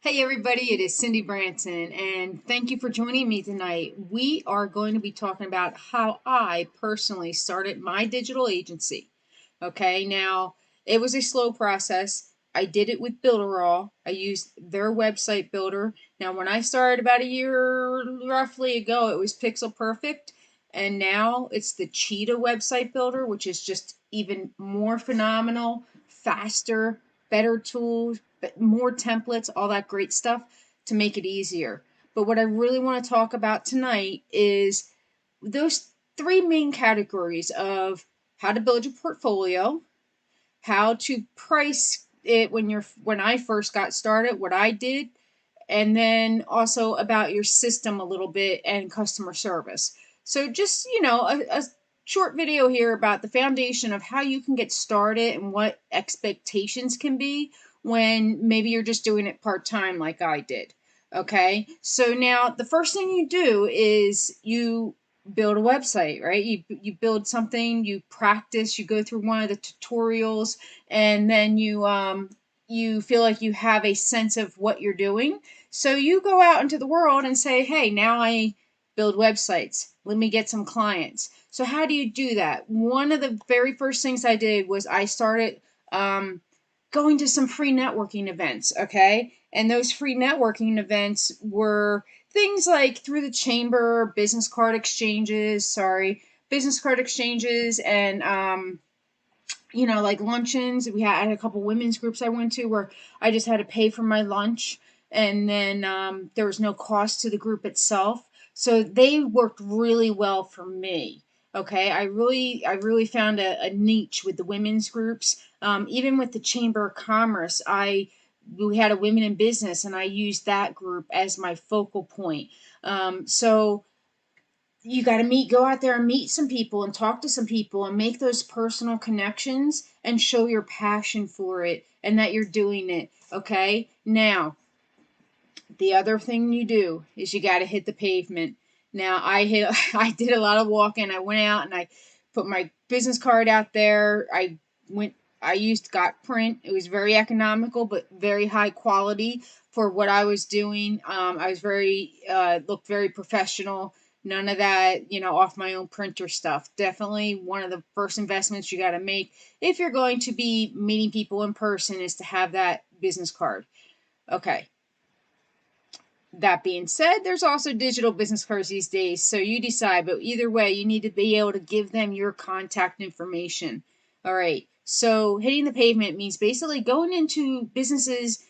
Hey everybody, it is Cindy Branson, and thank you for joining me tonight. We are going to be talking about how I personally started my digital agency. Okay, now it was a slow process. I did it with Builderall. I used their website builder. Now, when I started about a year roughly ago, it was Pixel Perfect, and now it's the Cheetah website builder, which is just even more phenomenal, faster, better tools, but more templates, all that great stuff to make it easier. But what I really want to talk about tonight is those three main categories of how to build your portfolio, how to price it when I first got started, what I did, and then also about your system a little bit and customer service. So just, a short video here about the foundation of how you can get started and what expectations can be when maybe you're just doing it part-time like I did. Okay, so now the first thing you do is you build a website, right? You build something, you practice, you go through one of the tutorials, and then you feel like you have a sense of what you're doing. So you go out into the world and say, hey, now I build websites. Let me get some clients. So how do you do that? One of the very first things I did was I started um, going to some free networking events, okay? And those free networking events were things like through the chamber, business card exchanges, and like luncheons. I had a couple women's groups I went to where I just had to pay for my lunch, and then there was no cost to the group itself. So they worked really well for me. Okay, I really found a niche with the women's groups. Even with the Chamber of Commerce, we had a women in business, and I used that group as my focal point. So you got to go out there and meet some people and talk to some people and make those personal connections and show your passion for it and that you're doing it. Okay. Now, the other thing you do is you got to hit the pavement. Now, I did a lot of walking. I went out and I put my business card out there. I used Got Print. It was very economical, but very high quality for what I was doing. I was looked very professional. None of that, off my own printer stuff. Definitely one of the first investments you got to make if you're going to be meeting people in person is to have that business card. Okay. That being said, there's also digital business cards these days, so you decide. But either way, you need to be able to give them your contact information. All right. So hitting the pavement means basically going into businesses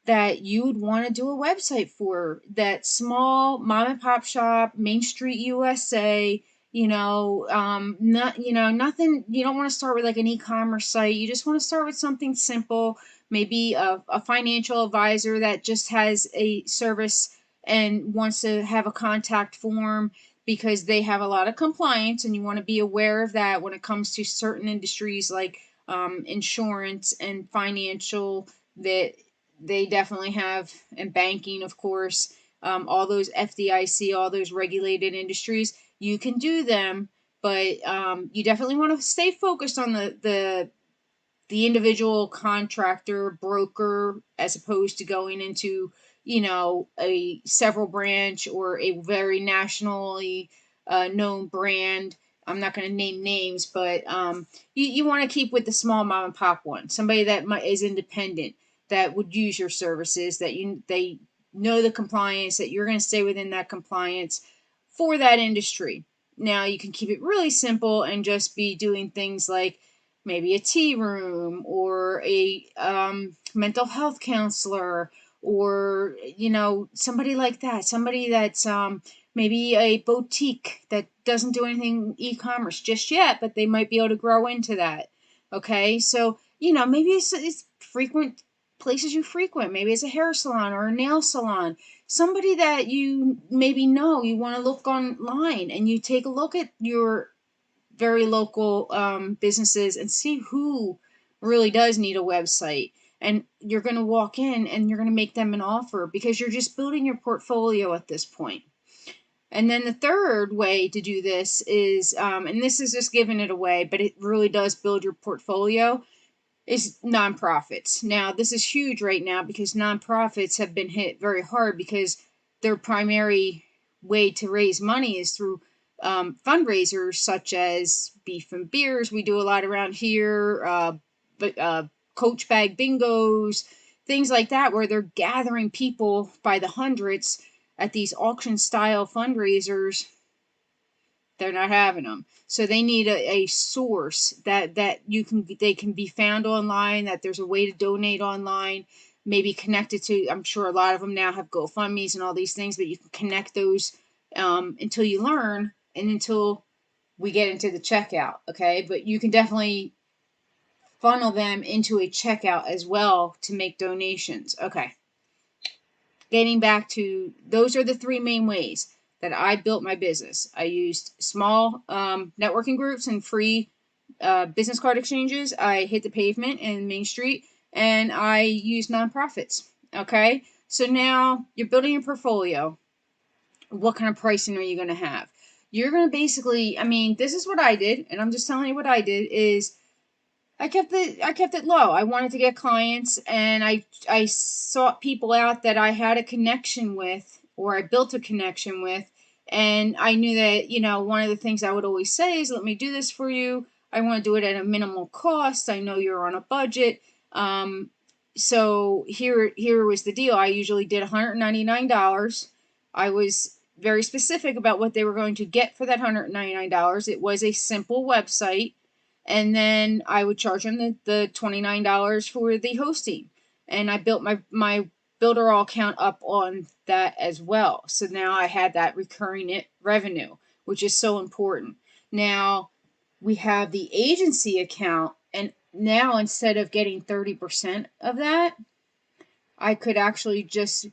that you would want to do a website for. That small mom and pop shop, Main Street USA. Nothing. You don't want to start with like an e-commerce site. You just want to start with something simple. Maybe a financial advisor that just has a service and wants to have a contact form because they have a lot of compliance, and you want to be aware of that when it comes to certain industries like insurance and financial, that they definitely have, and banking, of course, all those FDIC, all those regulated industries. You can do them, but you definitely want to stay focused on the individual contractor, broker, as opposed to going into, a several branch or a very nationally known brand. I'm not going to name names, but you want to keep with the small mom and pop one, somebody that is independent, that would use your services, that they know the compliance, that you're going to stay within that compliance for that industry. Now you can keep it really simple and just be doing things like maybe a tea room or a mental health counselor, or somebody like that, somebody that's maybe a boutique that doesn't do anything e-commerce just yet, but they might be able to grow into that. Okay, so maybe it's frequent places you frequent. Maybe it's a hair salon or a nail salon. Somebody that you maybe know, you want to look online and you take a look at your very local businesses and see who really does need a website. And you're going to walk in and you're going to make them an offer because you're just building your portfolio at this point. And then the third way to do this is, and this is just giving it away, but it really does build your portfolio. is nonprofits. Now, this is huge right now because nonprofits have been hit very hard because their primary way to raise money is through fundraisers such as Beef and Beers. We do a lot around here, but Coach Bag Bingos, things like that, where they're gathering people by the hundreds at these auction style fundraisers. They're not having them. So they need a source that they can be found online, that there's a way to donate online, maybe connected to, I'm sure a lot of them now have GoFundMe's and all these things, but you can connect those until you learn and until we get into the checkout, okay? But you can definitely funnel them into a checkout as well to make donations. Okay. Getting back to, those are the three main ways that I built my business. I used small networking groups and free business card exchanges. I hit the pavement in Main Street, and I used nonprofits. Okay, so now you're building a portfolio. What kind of pricing are you going to have? You're going to basically, I mean, this is what I did, and I'm just telling you what I did is I kept it low. I wanted to get clients, and I sought people out that I had a connection with, or I built a connection with, and I knew that, one of the things I would always say is, let me do this for you. I want to do it at a minimal cost. I know you're on a budget. So here was the deal. I usually did $199. I was very specific about what they were going to get for that $199. It was a simple website, and then I would charge them the $29 for the hosting. And I built my Builderall account up on that as well. So now I had that recurring revenue, which is so important. Now we have the agency account, and now instead of getting 30% of that, I could actually just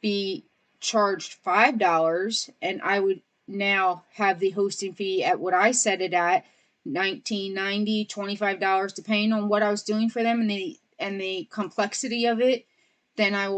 be charged $5, and I would now have the hosting fee at what I set it at, $19.90, $25, depending on what I was doing for them and the complexity of it. Then I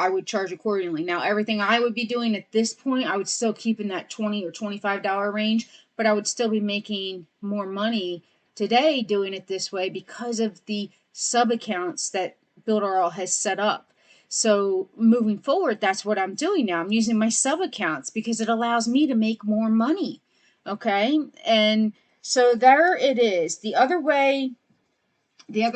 would charge accordingly. Now everything I would be doing at this point, I would still keep in that $20 or $25 range, but I would still be making more money today doing it this way because of the sub accounts that Builderall has set up. So moving forward, that's what I'm doing now. I'm using my sub accounts because it allows me to make more money. Okay. And so there it is. The other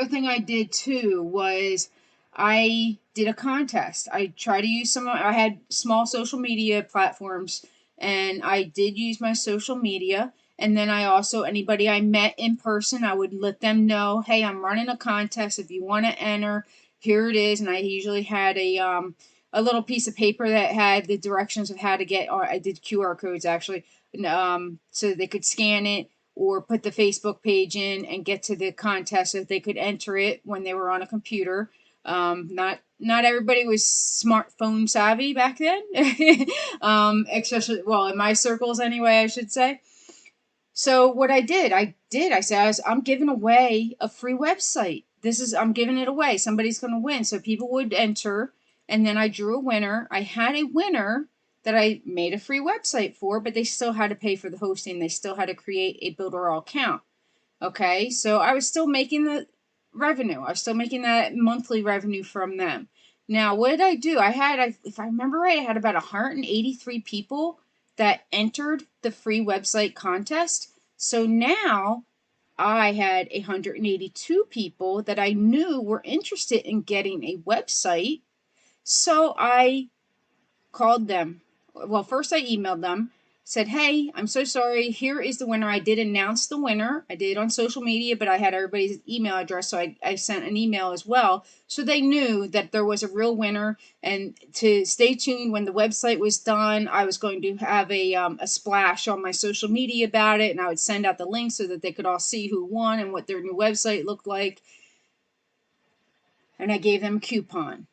thing I did too was I did a contest. I tried to use I had small social media platforms, and I did use my social media. And then I also, anybody I met in person, I would let them know, hey, I'm running a contest. If you want to enter, here it is. And I usually had a little piece of paper that had the directions of how to get, or I did QR codes actually, so they could scan it or put the Facebook page in and get to the contest so they could enter it when they were on a computer. Not everybody was smartphone savvy back then, especially, well, in my circles anyway, I should say. So what I said, I'm giving away a free website. I'm giving it away. Somebody's going to win. So people would enter, and then I drew a winner. I had a winner that I made a free website for, but they still had to pay for the hosting. They still had to create a Builderall account. Okay, so I was still making the revenue. I was still making that monthly revenue from them. Now, what did I do? If I remember right, I had about 183 people that entered the free website contest. So now I had 182 people that I knew were interested in getting a website. So I called them. Well, first I emailed them, said, hey, I'm so sorry. Here is the winner. I did announce the winner. I did it on social media, but I had everybody's email address, so I sent an email as well. So they knew that there was a real winner, and to stay tuned when the website was done, I was going to have a splash on my social media about it, and I would send out the link so that they could all see who won and what their new website looked like. And I gave them a coupon.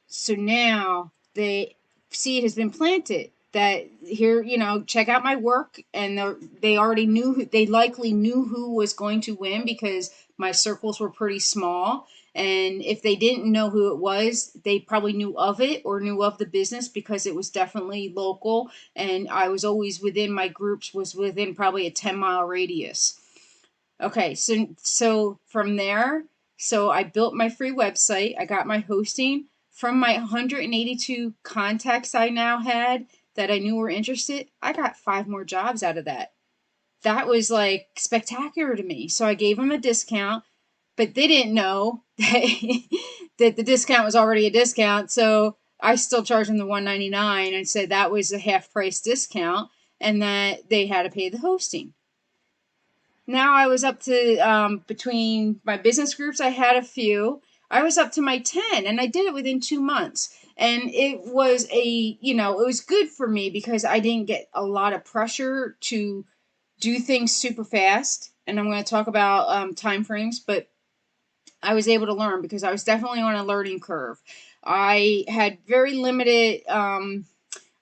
So now the seed has been planted that here, check out my work. And they already they likely knew who was going to win because my circles were pretty small. And if they didn't know who it was, they probably knew of it or knew of the business because it was definitely local. And I was always within my groups, was within probably a 10-mile radius. Okay, so from there, So I built my free website. I got my hosting from my 182 contacts I now had that I knew were interested. I got 5 more jobs out of that. That was like spectacular to me. So I gave them a discount, but they didn't know that, that the discount was already a discount. So I still charged them the $199 and said that was a half price discount and that they had to pay the hosting. Now I was up to, between my business groups, I had a few. I was up to my 10 and I did it within 2 months. And it was it was good for me because I didn't get a lot of pressure to do things super fast. And I'm going to talk about time frames, but I was able to learn because I was definitely on a learning curve. I had very limited, I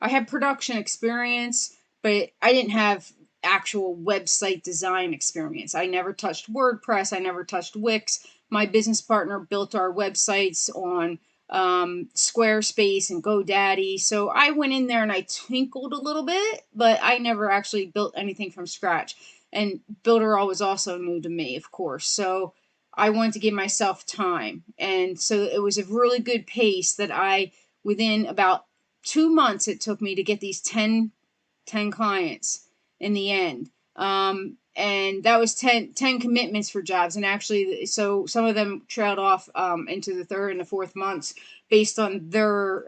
had production experience, but I didn't have actual website design experience. I never touched WordPress. I never touched Wix. My business partner built our websites on Squarespace and GoDaddy. So I went in there and I tinkled a little bit, but I never actually built anything from scratch. And Builderall was also new to me, of course. So I wanted to give myself time. And so it was a really good pace that within about 2 months, it took me to get these 10 clients in the end. And that was 10 commitments for jobs. And actually, so some of them trailed off into the 3rd and the 4th months based on their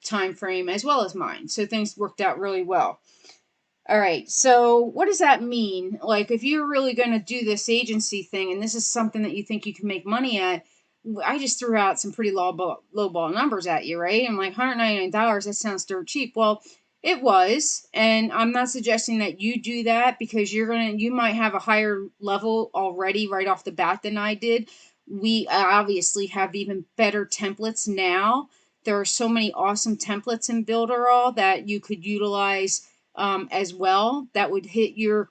time frame as well as mine. So things worked out really well. All right, so what does that mean? Like, if you're really going to do this agency thing and this is something that you think you can make money at, I just threw out some pretty low ball numbers at you, right? I'm like, $199, that sounds dirt cheap. Well, it was, and I'm not suggesting that you do that because you might have a higher level already right off the bat than I did. We obviously have even better templates now. There are so many awesome templates in Builderall that you could utilize as well. That would hit your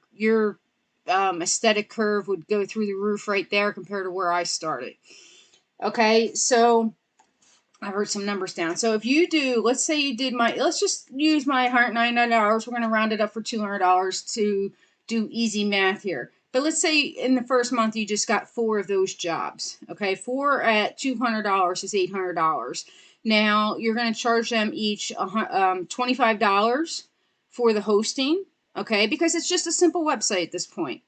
aesthetic curve would go through the roof right there compared to where I started. Okay, so I wrote some numbers down. So if you do, let's say you did let's just use my $199. We're going to round it up for $200 to do easy math here. But let's say in the first month you just got 4 of those jobs. Okay, 4 at $200 is $800. Now you're going to charge them each $25 for the hosting. Okay, because it's just a simple website at this point.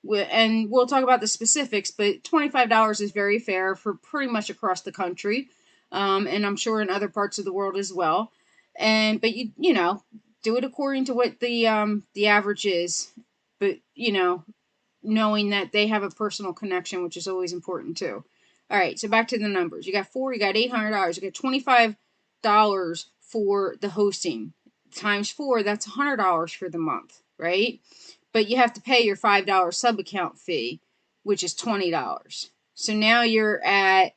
And we'll talk about the specifics, but $25 is very fair for pretty much across the country. And I'm sure in other parts of the world as well. But you know, do it according to what the average is. But knowing that they have a personal connection, which is always important too. All right, so back to the numbers. You got 4, you got $800, you got $25 for the hosting. Times 4, that's $100 for the month, right? But you have to pay your $5 sub account fee, which is $20. So now you're at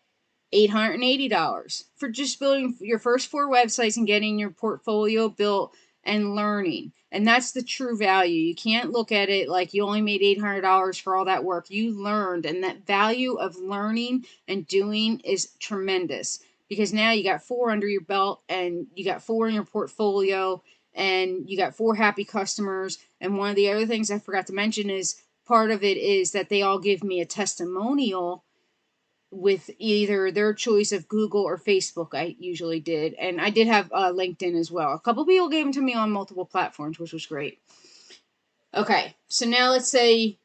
$880 for just building your first 4 websites and getting your portfolio built and learning. And that's the true value. You can't look at it like you only made $800 for all that work. You learned, and that value of learning and doing is tremendous because now you got 4 under your belt and you got 4 in your portfolio and you got 4 happy customers. And one of the other things I forgot to mention is part of it is that they all give me a testimonial with either their choice of Google or Facebook. I usually did, and I did have LinkedIn as well. A couple people gave them to me on multiple platforms, which was great. Okay, so now let's say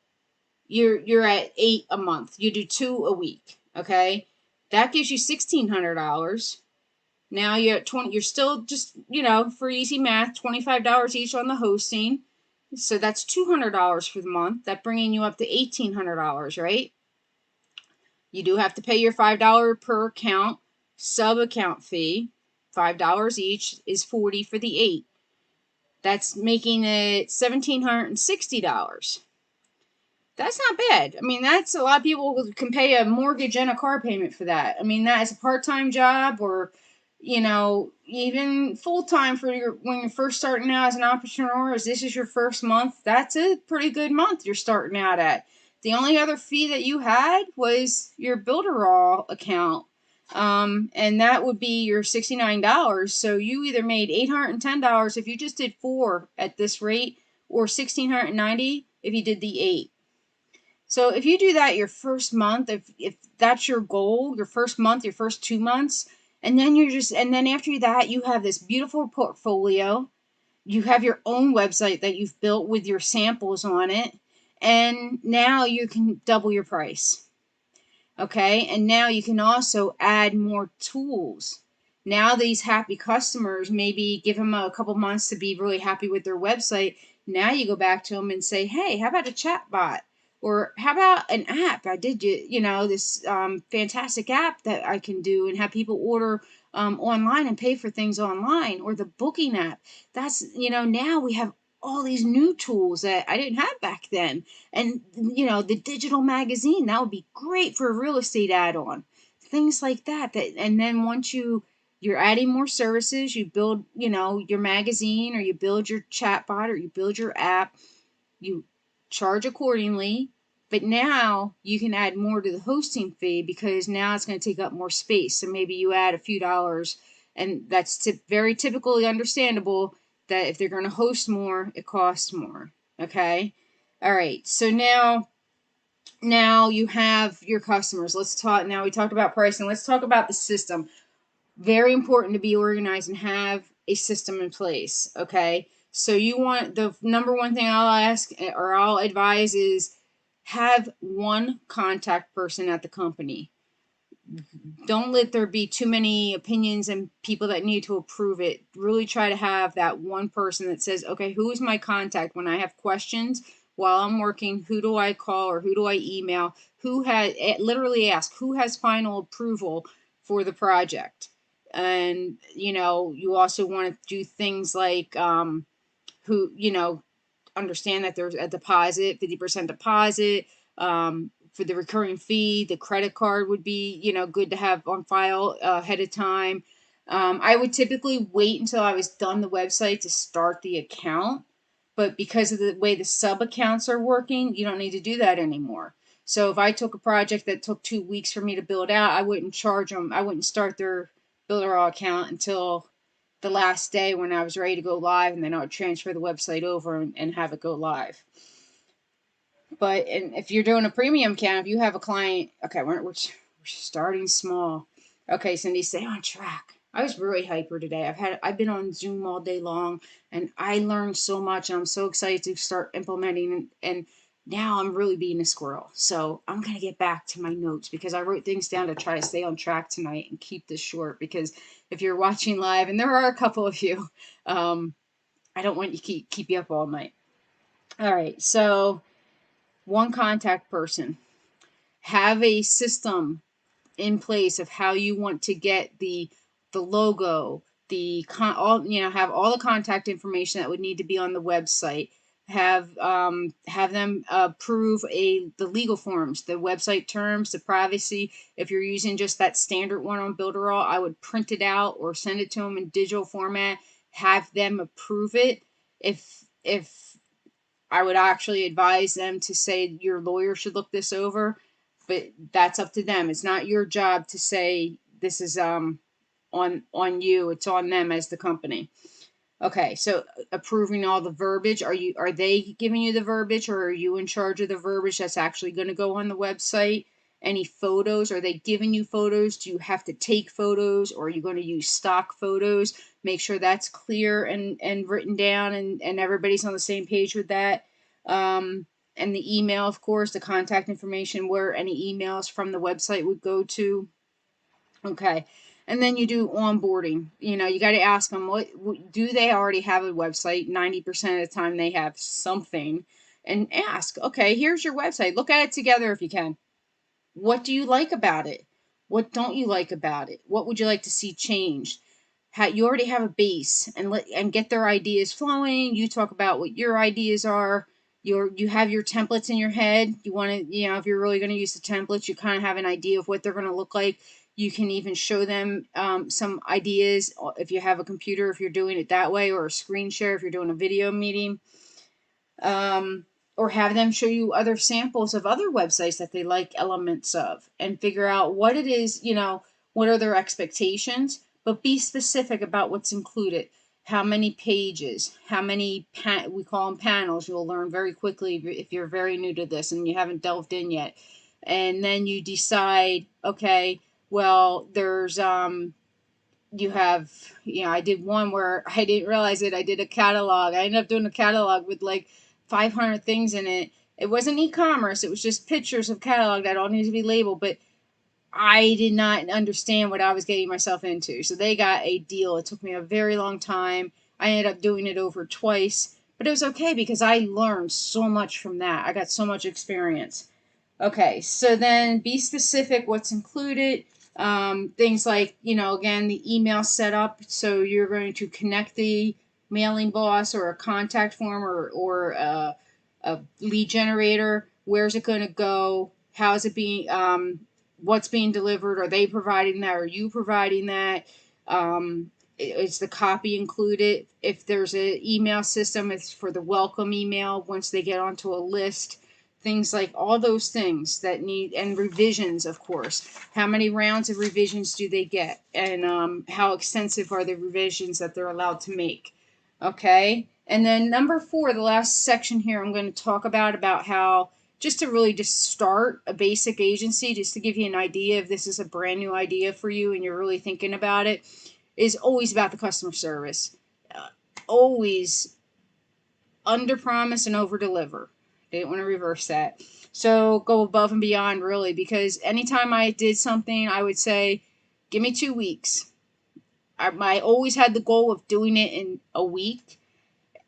you're at 8 a month. You do 2 a week. Okay, that gives you $1,600. Now you're at 20. You're still just for easy math, $25 each on the hosting. So that's $200 for the month. That bringing you up to $1,800, right? You do have to pay your $5 per account sub account fee. $5 each is $40 for the 8. That's making it $1,760. That's not bad. I mean, that's a lot of people can pay a mortgage and a car payment for that. I mean, that is a part-time job or, even full-time for when you're first starting out as an entrepreneur, as this is your first month, that's a pretty good month you're starting out at. The only other fee that you had was your Builderall account. And that would be your $69. So you either made $810 if you just did 4 at this rate, or $1,690 if you did the 8. So if you do that your first month, if that's your goal, your first month, your first 2 months, and then and then after that, you have this beautiful portfolio. You have your own website that you've built with your samples on it. And now you can double your price. Okay. And now you can also add more tools. Now these happy customers, maybe give them a couple months to be really happy with their website. Now you go back to them and say, hey, how about a chat bot? Or how about an app? I did this fantastic app that I can do and have people order online and pay for things online, or the booking app. That's, now we have all these new tools that I didn't have back then. And, the digital magazine, that would be great for a real estate add-on. Things like that. And then once you're adding more services, you build, your magazine, or you build your chatbot, or you build your app, you charge accordingly. But now you can add more to the hosting fee, because now it's going to take up more space. So maybe you add a few dollars, and that's very typically understandable that if they're going to host more, it costs more. Okay. All right. So now you have your customers. Let's talk. Now we talked about pricing. Let's talk about the system. Very important to be organized and have a system in place. Okay. So you want, the number one thing I'll ask or I'll advise is have one contact person at the company. Don't let there be too many opinions and people that need to approve it. Really try to have that one person that says, okay, who is my contact when I have questions while I'm working? Who do I call, or who do I email? Literally ask, who has final approval for the project? And, you also want to do things like, who, understand that there's a deposit, 50% deposit, for the recurring fee. The credit card would be, good to have on file ahead of time. I would typically wait until I was done the website to start the account, but because of the way the sub accounts are working, you don't need to do that anymore. So if I took a project that took 2 weeks for me to build out, I wouldn't charge them. I wouldn't start their Builderall account until the last day when I was ready to go live, and then I would transfer the website over and have it go live. But if you're doing a premium account, if you have a client, okay, we're starting small. Okay, Cindy, stay on track. I was really hyper today. I've been on Zoom all day long, and I learned so much, and I'm so excited to start implementing, and now I'm really being a squirrel. So I'm gonna get back to my notes, because I wrote things down to try to stay on track tonight and keep this short, because if you're watching live, and there are a couple of you, I don't want you to keep you up all night. All right, so one contact person. Have a system in place of how you want to get the logo, have all the contact information that would need to be on the website. Have them approve the legal forms, the website terms, the privacy. If you're using just that standard one on Builderall, I would print it out or send it to them in digital format. Have them approve it. If I would actually advise them to say your lawyer should look this over, but that's up to them. It's not your job to say this is on you. It's on them as the company. Okay, so approving all the verbiage. Are they giving you the verbiage, or are you in charge of the verbiage that's actually going to go on the website? Any photos? Are they giving you photos? Do you have to take photos, or are you going to use stock photos? Make sure that's clear and written down, and everybody's on the same page with that. And the email, of course, the contact information, where any emails from the website would go to. Okay. And then you do onboarding. You got to ask them, what do they already have a website? 90% of the time they have something. And ask, okay, here's your website. Look at it together if you can. What do you like about it? What don't you like about it? What would you like to see changed? You already have a base, and get their ideas flowing. You talk about what your ideas are. You have your templates in your head. You want to, if you're really going to use the templates, you kind of have an idea of what they're going to look like. You can even show them some ideas if you have a computer, if you're doing it that way, or a screen share if you're doing a video meeting. Or have them show you other samples of other websites that they like elements of, and figure out what it is, what are their expectations, but be specific about what's included. how many pages, how many, we call them panels. You'll learn very quickly if you're very new to this and you haven't delved in yet. And then you decide, okay, well, there's, you have, I did one where I didn't realize it. I did a catalog. I ended up doing a catalog with like 500 things in it. It wasn't e-commerce. It was just pictures of catalog that all needed to be labeled. But I did not understand what I was getting myself into. So they got a deal. It took me a very long time. I ended up doing it over twice. But it was okay because I learned so much from that. I got so much experience. Okay, so then be specific what's included. Things like, again, the email setup. So you're going to connect the mailing boss or a contact form or a lead generator. Where's it going to go? How is it being, what's being delivered? Are they providing that? Are you providing that? Is the copy included? If there's an email system, it's for the welcome email once they get onto a list. Things like all those things that need, and revisions, of course. How many rounds of revisions do they get? And how extensive are the revisions that they're allowed to make? Okay. And then number 4, the last section here, I'm going to talk about how just to really just start a basic agency, just to give you an idea if this is a brand new idea for you and you're really thinking about it, is always about the customer service. Always under promise and over deliver. Didn't want to reverse that. So go above and beyond, really, because anytime I did something, I would say, give me 2 weeks. I always had the goal of doing it in a week,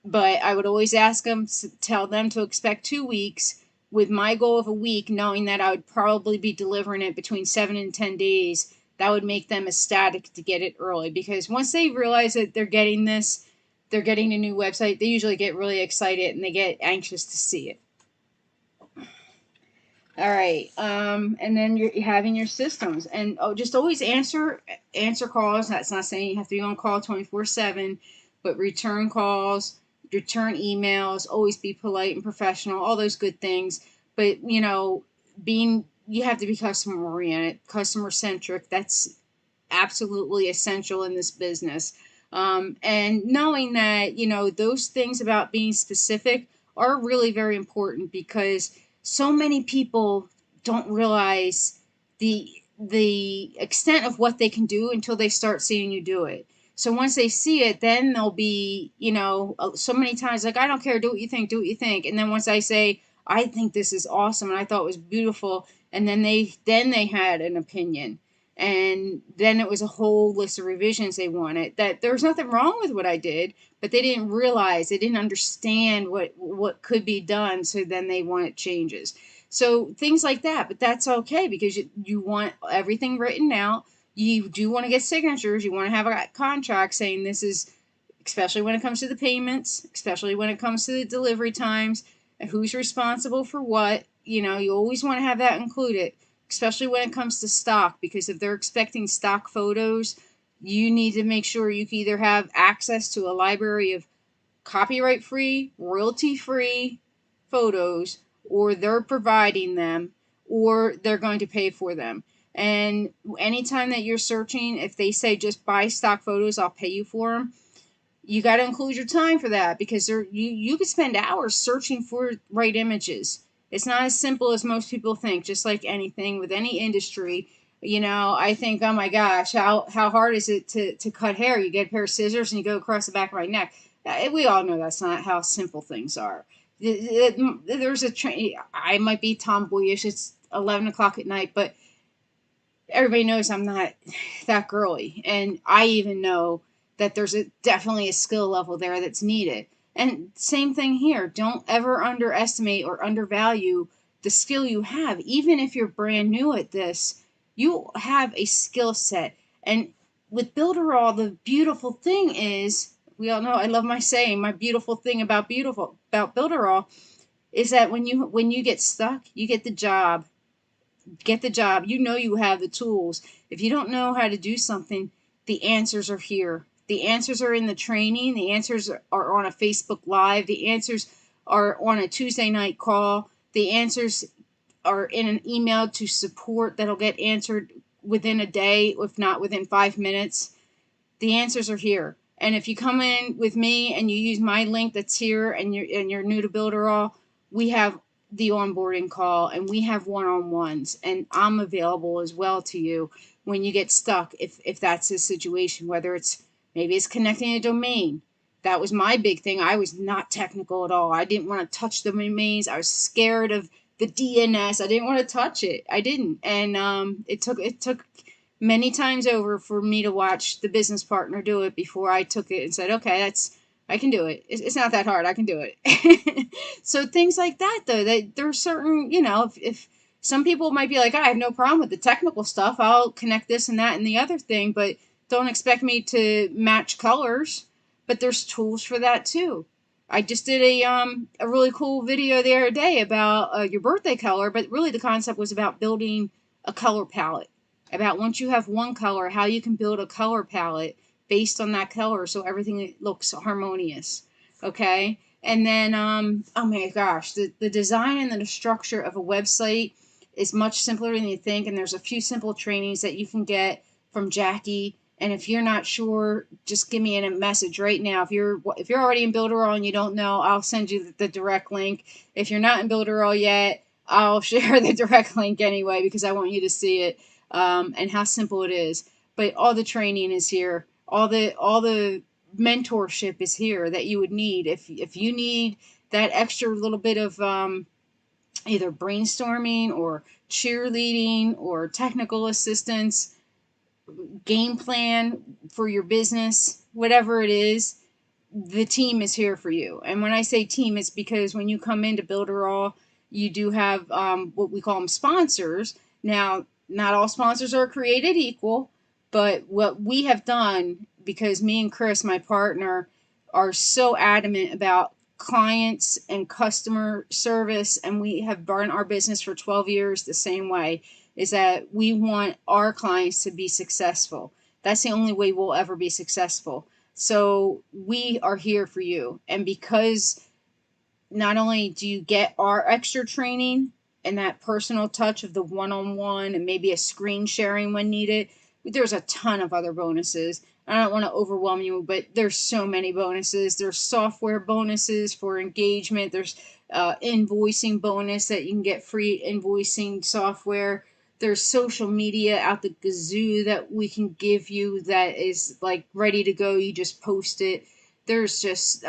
but I would always ask them, tell them to expect 2 weeks with my goal of a week, knowing that I would probably be delivering it between 7 and 10 days. That would make them ecstatic to get it early, because once they realize that they're getting this, they're getting a new website, they usually get really excited and they get anxious to see it. All right, and then you're having your systems, and just always answer calls. That's not saying you have to be on call 24/7, but return calls, return emails. Always be polite and professional. All those good things, but you have to be customer oriented, customer centric. That's absolutely essential in this business. And knowing that those things about being specific are really very important, because so many people don't realize the extent of what they can do until they start seeing you do it. So once they see it, then they'll be, so many times like, I don't care, do what you think, do what you think. And then once I say, I think this is awesome and I thought it was beautiful, and then they had an opinion. And then it was a whole list of revisions they wanted. That there was nothing wrong with what I did, but they didn't realize, they didn't understand what could be done. So then they wanted changes. So things like that, but that's okay, because you want everything written out. You do want to get signatures. You want to have a contract saying this is, especially when it comes to the payments, especially when it comes to the delivery times, and who's responsible for what. You always want to have that included, especially when it comes to stock, because if they're expecting stock photos, you need to make sure you can either have access to a library of copyright-free, royalty-free photos, or they're providing them, or they're going to pay for them. And anytime that you're searching, if they say just buy stock photos, I'll pay you for them, you got to include your time for that, because you could spend hours searching for right images. It's not as simple as most people think. Just like anything with any industry, I think, oh my gosh, how hard is it to cut hair? You get a pair of scissors and you go across the back of my neck. We all know that's not how simple things are. There's I might be tomboyish. It's 11 o'clock at night, but everybody knows I'm not that girly. And I even know that there's definitely a skill level there that's needed. And same thing here. Don't ever underestimate or undervalue the skill you have. Even if you're brand new at this, you have a skill set. And with Builderall, the beautiful thing is, we all know I love my saying, my beautiful thing about Builderall is that when you get stuck, you get the job. Get the job. You have the tools. If you don't know how to do something, the answers are here. The answers are in the training. The answers are on a Facebook Live. The answers are on a Tuesday night call. The answers are in an email to support that'll get answered within a day, if not within 5 minutes. The answers are here. And if you come in with me and you use my link that's here and you're new to Builderall, we have the onboarding call and we have one-on-ones, and I'm available as well to you when you get stuck, if that's the situation, whether it's maybe it's connecting a domain. That was my big thing. I was not technical at all. I didn't want to touch the domains. I was scared of the DNS. I didn't want to touch it. I didn't. And it took many times over for me to watch the business partner do it before I took it and said, okay, I can do it. It's not that hard. I can do it. So things like that, though, that there are certain, if some people might be like, I have no problem with the technical stuff. I'll connect this and that and the other thing, but don't expect me to match colors. But there's tools for that too. I just did a really cool video the other day about your birthday color, but really the concept was about building a color palette. About once you have one color, how you can build a color palette based on that color so everything looks harmonious. Okay? And then, oh my gosh, the design and the structure of a website is much simpler than you think. And there's a few simple trainings that you can get from Jackie. And if you're not sure, just give me a message right now. If you're already in Builderall and you don't know, I'll send you the direct link. If you're not in Builderall yet, I'll share the direct link anyway because I want you to see it, and how simple it is. But all the training is here. All the mentorship is here that you would need if you need that extra little bit of either brainstorming or cheerleading or technical assistance, game plan for your business, whatever it is, the team is here for you. And when I say team, it's because when you come into Builderall, you do have what we call them sponsors. Now, not all sponsors are created equal, but what we have done, because me and Chris, my partner, are so adamant about clients and customer service, and we have run our business for 12 years the same way, is that we want our clients to be successful. That's the only way we'll ever be successful. So we are here for you. And because not only do you get our extra training and that personal touch of the one-on-one and maybe a screen sharing when needed, there's a ton of other bonuses. I don't want to overwhelm you, but there's so many bonuses. There's software bonuses for engagement. There's invoicing bonus that you can get free invoicing software. There's social media out the gazoo that we can give you that is like ready to go. You just post it. There's just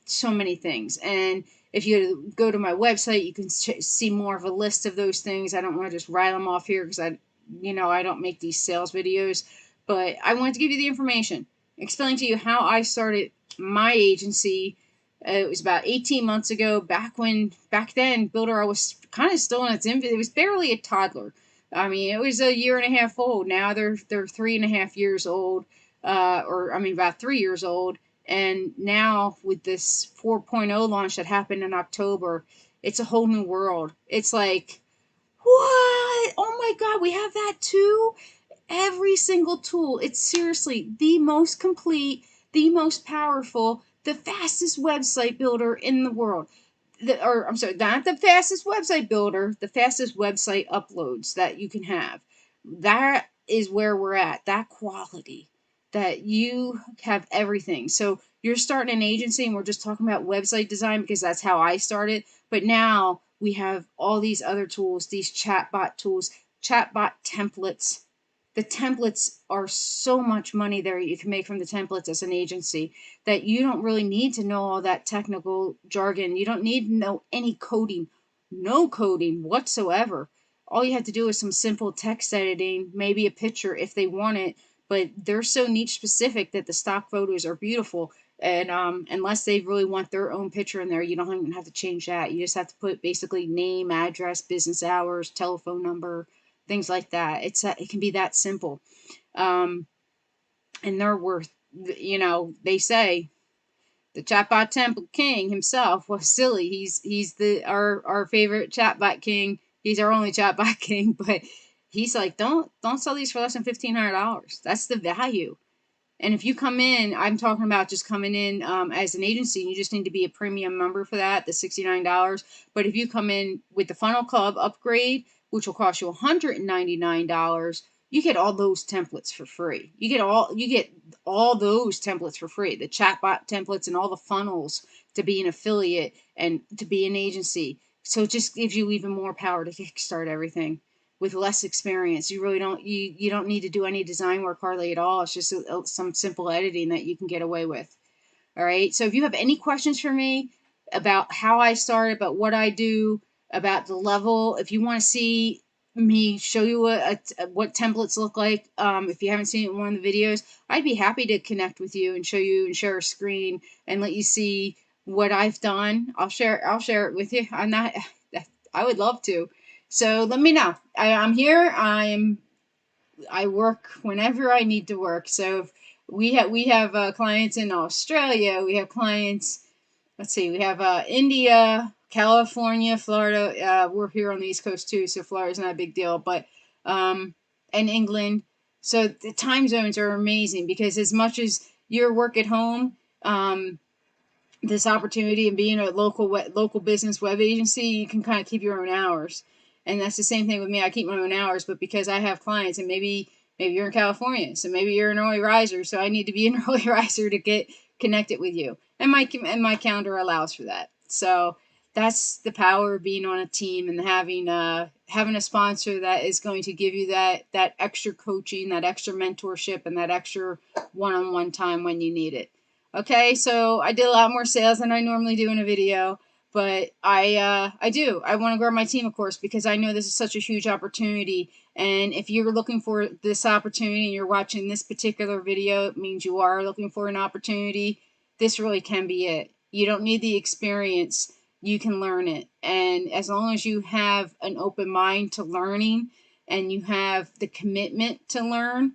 so many things. And if you go to my website, you can see more of a list of those things. I don't want to just rattle them off here because I don't make these sales videos, but I wanted to give you the information, explain to you how I started my agency. It was about 18 months ago, back then Builderall was kind of still in its infancy. It was barely a toddler. I mean, it was a year and a half old. Now they're 3.5 years old, about 3 years old. And now with this 4.0 launch that happened in October, it's a whole new world. It's like, what? Oh my God, we have that too? Every single tool. It's seriously the most complete, the most powerful, the fastest website builder in the world. I'm sorry, not the fastest website builder, the fastest website uploads that you can have. That is where we're at, that quality, that you have everything. So you're starting an agency and we're just talking about website design because that's how I started. But now we have all these other tools, these chatbot tools, chatbot templates. The templates are so much money there you can make from the templates as an agency that you don't really need to know all that technical jargon. You don't need to know any coding, no coding whatsoever. All you have to do is some simple text editing, maybe a picture if they want it, but they're so niche specific that the stock photos are beautiful. And unless they really want their own picture in there, you don't even have to change that. You just have to put basically name, address, business hours, telephone number, things like that. It can be that simple. And they're worth, they say the chatbot template king himself was silly. He's our favorite chatbot king. He's our only chatbot king, but he's like, don't sell these for less than $1,500. That's the value. And if you come in, I'm talking about just coming in as an agency, and you just need to be a premium member for that, the $69. But if you come in with the Funnel Club upgrade, which will cost you $199, you get all those templates for free. You get all those templates for free. The chatbot templates and all the funnels to be an affiliate and to be an agency. So it just gives you even more power to kickstart everything with less experience. You really don't you don't need to do any design work hardly at all. It's just some simple editing that you can get away with. All right. So if you have any questions for me about how I started, about what I do, about the level, if you want to see me show you what templates look like, if you haven't seen one of the videos, I'd be happy to connect with you and show you and share a screen and let you see what I've done. I'll share it with you. I would love to. So let me know. I'm here. I work whenever I need to work. So we have clients in Australia. We have clients. Let's see. We have India, California, Florida. We're here on the East Coast too, so Florida's not a big deal. But and England. So the time zones are amazing because as much as your work at home, this opportunity and being a local business web agency, you can kind of keep your own hours. And that's the same thing with me. I keep my own hours, but because I have clients, and maybe you're in California, so maybe you're an early riser, so I need to be an early riser to get connected with you. And my calendar allows for that. So that's the power of being on a team and having a sponsor that is going to give you that extra coaching, that extra mentorship, and that extra one-on-one time when you need it. Okay, so I did a lot more sales than I normally do in a video, but I want to grow my team, of course, because I know this is such a huge opportunity. And if you're looking for this opportunity and you're watching this particular video, it means you are looking for an opportunity. This really can be it. You don't need the experience. You can learn it. And as long as you have an open mind to learning and you have the commitment to learn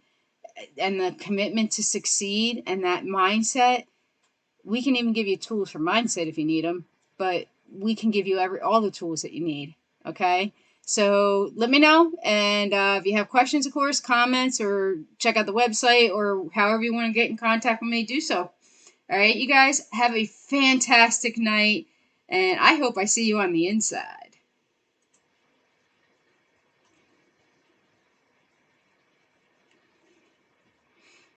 and the commitment to succeed and that mindset, we can even give you tools for mindset if you need them, but we can give you all the tools that you need. Okay. So let me know. And if you have questions, of course, comments, or check out the website, or however you want to get in contact with me, do so. All right. You guys have a fantastic night. And I hope I see you on the inside.